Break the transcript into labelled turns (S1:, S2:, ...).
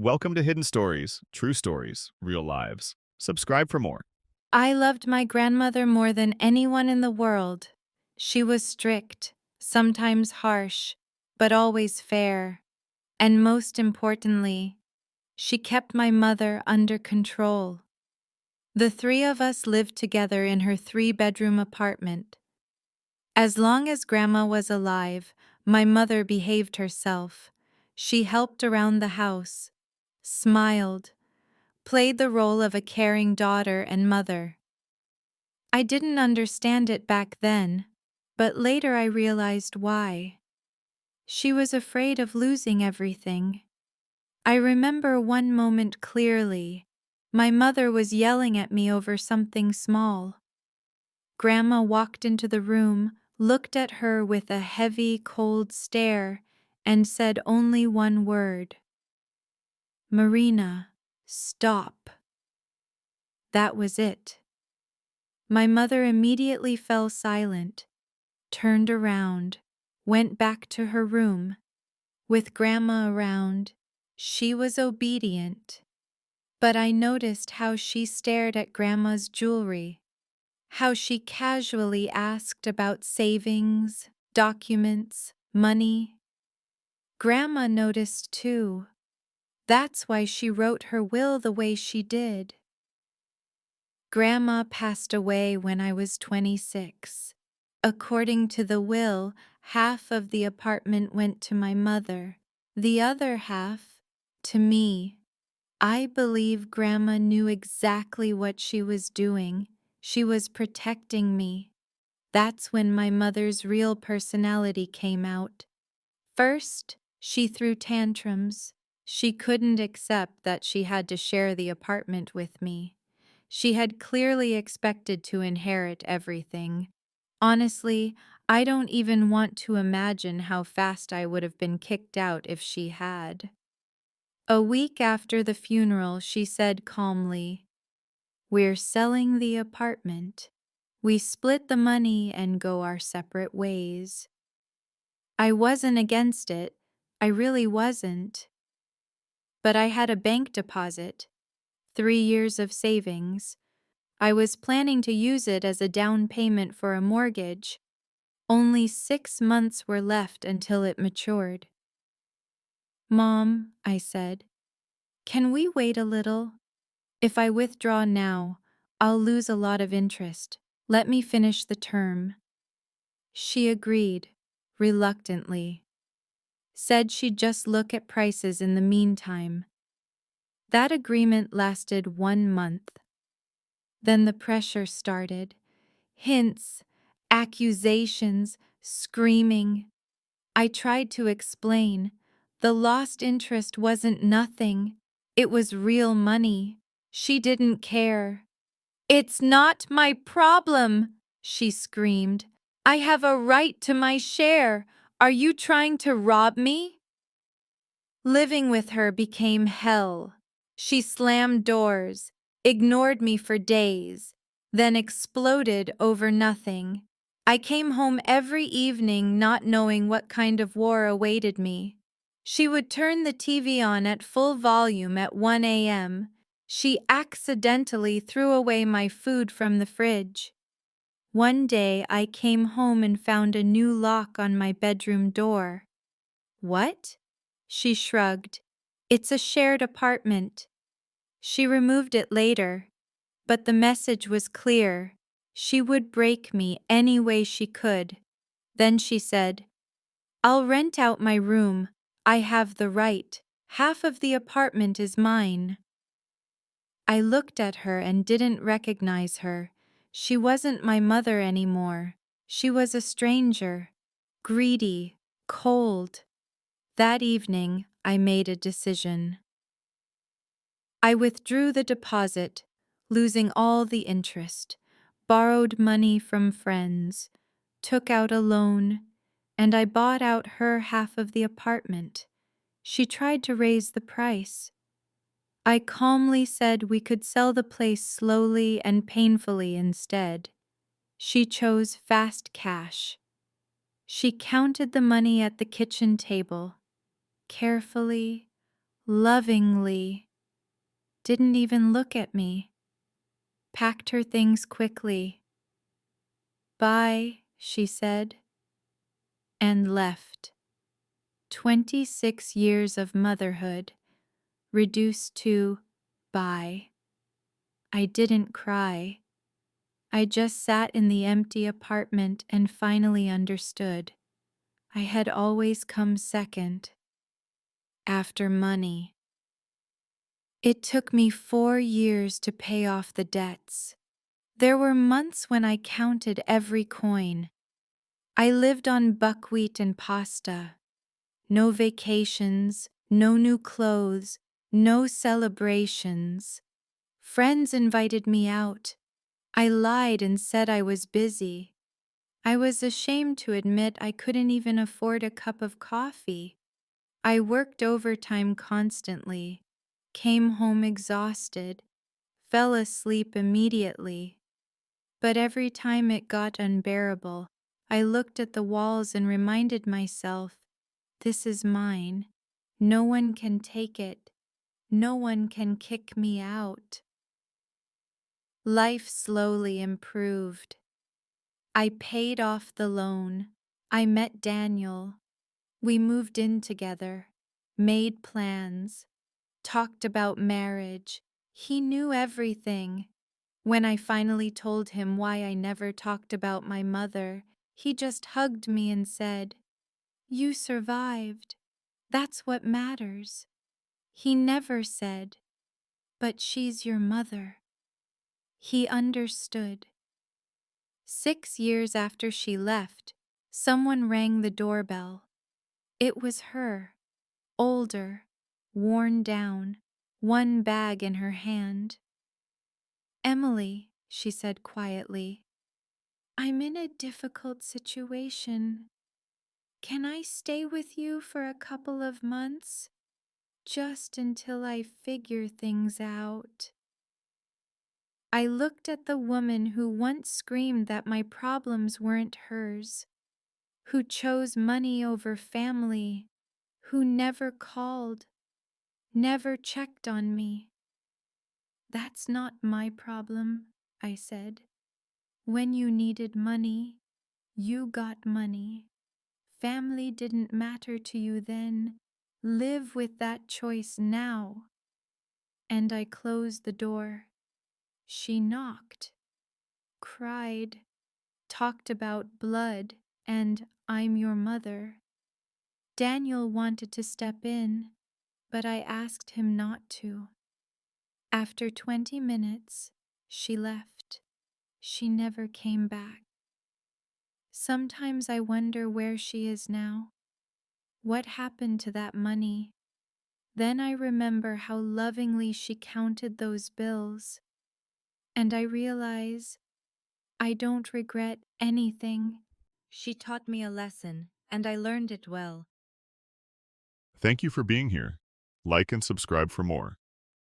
S1: Welcome to Hidden Stories, True Stories, Real Lives. Subscribe for more.
S2: I loved my grandmother more than anyone in the world. She was strict, sometimes harsh, but always fair. And most importantly, she kept my mother under control. The three of us lived together in her three-bedroom apartment. As long as Grandma was alive, my mother behaved herself. She helped around the house, smiled, played the role of a caring daughter and mother. I didn't understand it back then, but later I realized why. She was afraid of losing everything. I remember one moment clearly. My mother was yelling at me over something small. Grandma walked into the room, looked at her with a heavy, cold stare, and said only one word. "Marina, stop." That was it. My mother immediately fell silent, turned around, went back to her room. With Grandma around, she was obedient. But I noticed how she stared at Grandma's jewelry, how she casually asked about savings, documents, money. Grandma noticed too. That's why she wrote her will the way she did. Grandma passed away when I was 26. According to the will, half of the apartment went to my mother, the other half to me. I believe Grandma knew exactly what she was doing. She was protecting me. That's when my mother's real personality came out. First, she threw tantrums. She couldn't accept that she had to share the apartment with me. She had clearly expected to inherit everything. Honestly, I don't even want to imagine how fast I would have been kicked out if she had. A week after the funeral, she said calmly, "We're selling the apartment. We split the money and go our separate ways." I wasn't against it. I really wasn't. But I had a bank deposit, 3 years of savings. I was planning to use it as a down payment for a mortgage. Only 6 months were left until it matured. "Mom," I said, "can we wait a little? If I withdraw now, I'll lose a lot of interest. Let me finish the term." She agreed, reluctantly. Said she'd just look at prices in the meantime. That agreement lasted 1 month. Then the pressure started. Hints, accusations, screaming. I tried to explain. The lost interest wasn't nothing. It was real money. She didn't care. "It's not my problem," she screamed. "I have a right to my share. Are you trying to rob me?" Living with her became hell. She slammed doors, ignored me for days, then exploded over nothing. I came home every evening not knowing what kind of war awaited me. She would turn the TV on at full volume at 1 a.m. She accidentally threw away my food from the fridge. One day I came home and found a new lock on my bedroom door. "What?" She shrugged. "It's a shared apartment." She removed it later, but the message was clear. She would break me any way she could. Then she said, "I'll rent out my room. I have the right. Half of the apartment is mine." I looked at her and didn't recognize her. She wasn't my mother anymore. She was a stranger, greedy, cold. That evening, I made a decision. I withdrew the deposit, losing all the interest, borrowed money from friends, took out a loan, and I bought out her half of the apartment. She tried to raise the price. I calmly said we could sell the place slowly and painfully instead. She chose fast cash. She counted the money at the kitchen table, carefully, lovingly, didn't even look at me, packed her things quickly. Bye, she said, and left. 26 years of motherhood reduced to bye. I didn't cry. I just sat in the empty apartment and finally understood. I had always come second, after money. It took me 4 years to pay off the debts. There were months when I counted every coin. I lived on buckwheat and pasta. No vacations, no new clothes, no celebrations. Friends invited me out. I lied and said I was busy. I was ashamed to admit I couldn't even afford a cup of coffee. I worked overtime constantly, came home exhausted, fell asleep immediately. But every time it got unbearable, I looked at the walls and reminded myself, this is mine. No one can take it. No one can kick me out. Life slowly improved. I paid off the loan. I met Daniel. We moved in together, made plans, talked about marriage. He knew everything. When I finally told him why I never talked about my mother, he just hugged me and said, "You survived. That's what matters." He never said, "But she's your mother." He understood. 6 years after she left, someone rang the doorbell. It was her, older, worn down, one bag in her hand. "Emily," she said quietly, "I'm in a difficult situation. Can I stay with you for a couple of months? Just until I figure things out." I looked at the woman who once screamed that my problems weren't hers, who chose money over family, who never called, never checked on me. "That's not my problem," I said. "When you needed money, you got money. Family didn't matter to you then. Live with that choice now." And I closed the door. She knocked, cried, talked about blood and "I'm your mother." Daniel wanted to step in, but I asked him not to. After 20 minutes, she left. She never came back. Sometimes I wonder where she is now. What happened to that money? Then I remember how lovingly she counted those bills, and I realize I don't regret anything. She taught me a lesson, and I learned it well.
S1: Thank you for being here. Like and subscribe for more.